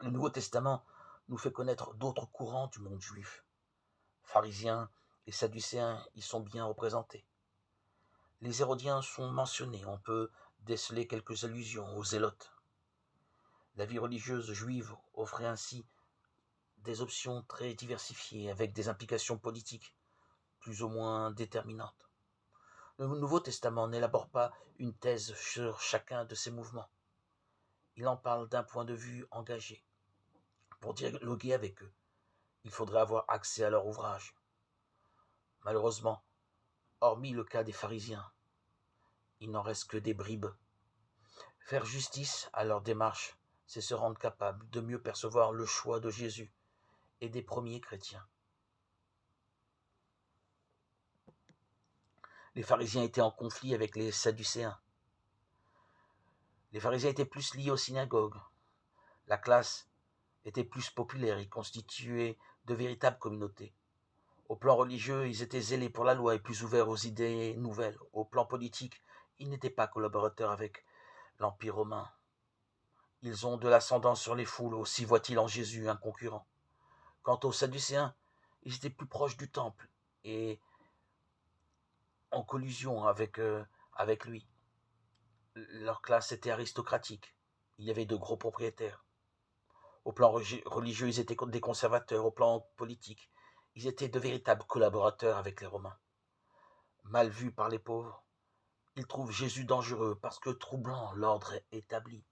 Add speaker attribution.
Speaker 1: Le Nouveau Testament nous fait connaître d'autres courants du monde juif. Pharisiens et Sadducéens y sont bien représentés. Les Hérodiens sont mentionnés, on peut déceler quelques allusions aux Zélotes. La vie religieuse juive offrait ainsi des options très diversifiées avec des implications politiques plus ou moins déterminantes. Le Nouveau Testament n'élabore pas une thèse sur chacun de ces mouvements. Il en parle d'un point de vue engagé. Pour dialoguer avec eux, il faudrait avoir accès à leur ouvrage. Malheureusement, hormis le cas des pharisiens, il n'en reste que des bribes. Faire justice à leur démarche, c'est se rendre capable de mieux percevoir le choix de Jésus et des premiers chrétiens. Les pharisiens étaient en conflit avec les Sadducéens. Les pharisiens étaient plus liés aux synagogues. La classe était plus populaire et constituait de véritables communautés. Au plan religieux, ils étaient zélés pour la loi et plus ouverts aux idées nouvelles. Au plan politique, ils n'étaient pas collaborateurs avec l'Empire romain. Ils ont de l'ascendant sur les foules, aussi voient-ils en Jésus un concurrent. Quant aux Sadducéens, ils étaient plus proches du temple et en collusion avec lui. Leur classe était aristocratique. Il y avait de gros propriétaires. Au plan religieux, ils étaient des conservateurs. Au plan politique, ils étaient de véritables collaborateurs avec les Romains. Mal vus par les pauvres, ils trouvent Jésus dangereux parce que troublant l'ordre établi.